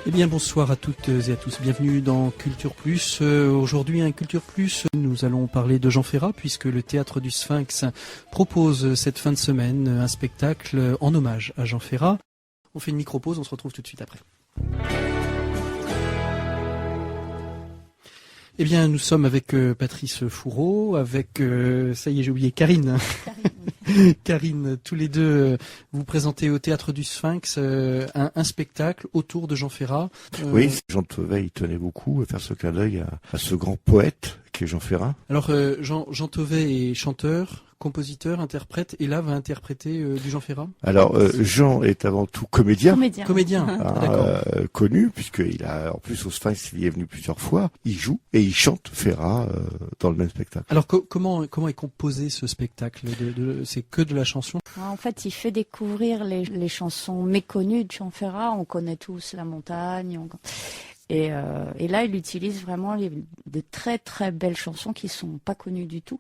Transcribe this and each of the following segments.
Eh bien bonsoir à toutes et à tous, bienvenue dans Culture Plus. Aujourd'hui un Culture Plus, nous allons parler de Jean Ferrat puisque le Théâtre du Sphinx propose cette fin de semaine un spectacle en hommage à Jean Ferrat. On fait une micro-pause, on se retrouve tout de suite après. Eh bien nous sommes avec Patrice Fourreau, avec, ça y est j'ai oublié, Karine. Karine, tous les deux, vous présentez au Théâtre du Sphinx un spectacle autour de Jean Ferrat. Oui, Jean Tovey, il tenait beaucoup à faire ce clin d'œil à ce grand poète qui est Jean Ferrat. Alors, Jean Tovey est chanteur, compositeur, interprète, et là va interpréter du Jean Ferrat. Alors, Jean est avant tout comédien. Comédien. D'accord. Connu, puisqu'il a, en plus au Sphinx, il y est venu plusieurs fois. Il joue et il chante Ferrat dans le même spectacle. Alors, comment est composé ce spectacle c'est que de la chanson? En fait, il fait découvrir les chansons méconnues de Jean Ferrat. On connaît tous La Montagne. Et là, il utilise vraiment de très très belles chansons qui sont pas connues du tout.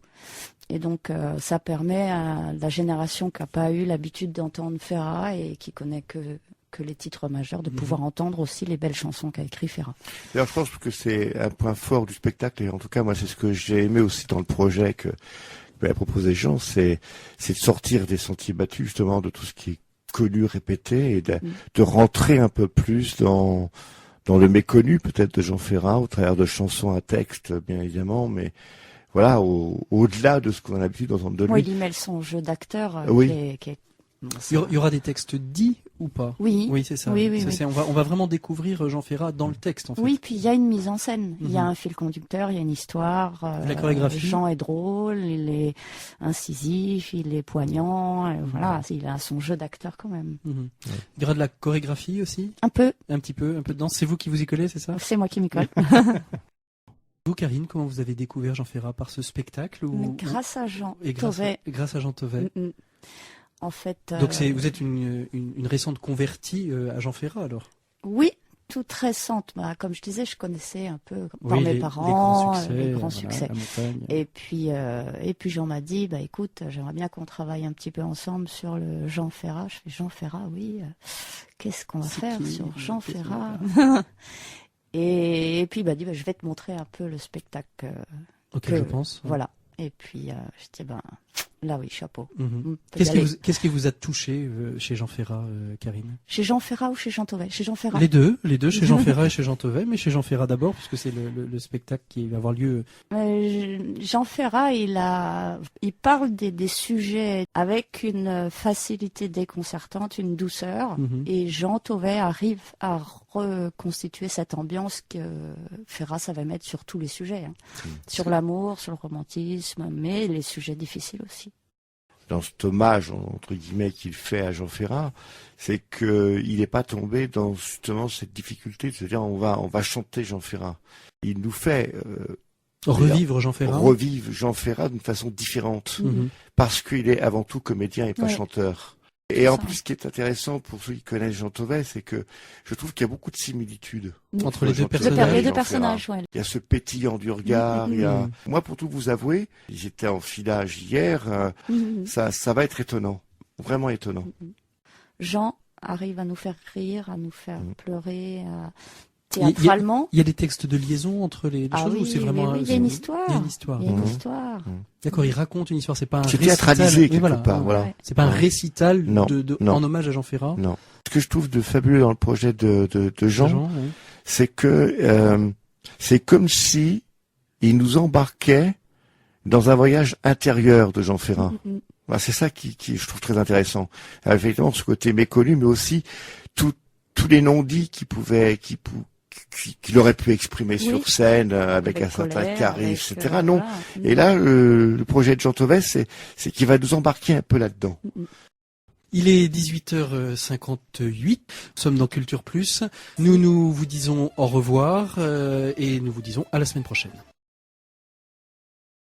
Et donc, ça permet à la génération qui n'a pas eu l'habitude d'entendre Ferrat et qui connaît que les titres majeurs, de pouvoir entendre aussi les belles chansons qu'a écrit Ferrat. D'ailleurs, je pense que c'est un point fort du spectacle. Et en tout cas, moi, c'est ce que j'ai aimé aussi dans le projet que a proposé Jean, c'est de sortir des sentiers battus, justement, de tout ce qui est connu, répété, et de rentrer un peu plus dans le méconnu peut-être de Jean Ferrat, au travers de chansons à texte, bien évidemment, mais voilà, au-delà de ce qu'on a l'habitude d'entendre de lui. Oui, il y mêle son jeu d'acteur qui est... Il y aura des textes dits ou pas? Oui. Oui, c'est ça. Oui. On va vraiment découvrir Jean Ferrat dans le texte, en fait. Oui, puis il y a une mise en scène. Il y a un fil conducteur, il y a une histoire. La chorégraphie. Jean est drôle, il est incisif, il est poignant. Voilà, il a son jeu d'acteur quand même. Il y aura de la chorégraphie aussi? Un peu. Un peu de danse. C'est vous qui vous y collez, c'est ça? C'est moi qui m'y colle. Vous, Karine, comment vous avez découvert Jean Ferrat? Par ce spectacle grâce à Jean Tovey. Grâce à Jean Tovey. En fait. Donc vous êtes une récente convertie à Jean Ferrat alors? Oui, toute récente. Comme je disais, je connaissais un peu par mes parents les grands succès. Et puis Jean m'a dit, écoute, j'aimerais bien qu'on travaille un petit peu ensemble sur le Jean Ferrat. Je fais Jean Ferrat, oui. Qu'est-ce qu'on va faire sur Jean Ferrat? Et puis il m'a dit, je vais te montrer un peu le spectacle. Ok, je pense. Voilà. Et puis je dis, là oui, chapeau. Qu'est-ce qui vous a touché chez Jean Ferrat, Karine? Chez Jean Ferrat ou chez Jean Tovey? Chez Jean Ferrat. Les deux, chez Jean Ferrat et chez Jean Tovey, mais chez Jean Ferrat d'abord, puisque c'est le spectacle qui va avoir lieu. Jean Ferrat, il parle des sujets avec une facilité déconcertante, une douceur, et Jean Tovey arrive à reconstituer cette ambiance que Ferrat savait mettre sur tous les sujets, sur l'amour, sur le romantisme, mais les sujets difficiles aussi. Dans cet hommage, entre guillemets, qu'il fait à Jean Ferrat, c'est qu'il n'est pas tombé dans justement cette difficulté de se dire on va chanter Jean Ferrat. Il nous fait revivre Jean Ferrat d'une façon différente, parce qu'il est avant tout comédien et pas chanteur. Et en plus, ce qui est intéressant pour ceux qui connaissent Jean Tovey, c'est que je trouve qu'il y a beaucoup de similitudes entre les deux personnages. Ouais. Il y a ce pétillant du regard. Moi, pour tout vous avouer, j'étais en filage hier. Ça va être étonnant, vraiment étonnant. Jean arrive à nous faire rire, à nous faire pleurer. Théâtralement. Il y a des textes de liaison entre les choses ou c'est vraiment il y a une histoire. D'accord, il raconte une histoire, c'est pas un récital. Théâtralisé quelque part, voilà. C'est pas un récital non. en hommage à Jean Ferrat. Non. Ce que je trouve de fabuleux dans le projet de Jean, c'est que c'est comme si il nous embarquait dans un voyage intérieur de Jean Ferrat. Voilà, c'est ça qui je trouve très intéressant. Effectivement, ce côté méconnu, mais aussi tous les non-dits qu'il aurait pu exprimer sur scène avec un certain charisme, etc. Non. Et là, le projet de Jean Tovey, c'est qu'il va nous embarquer un peu là-dedans. Il est 18h58, nous sommes dans Culture Plus. Nous vous disons au revoir et nous vous disons à la semaine prochaine.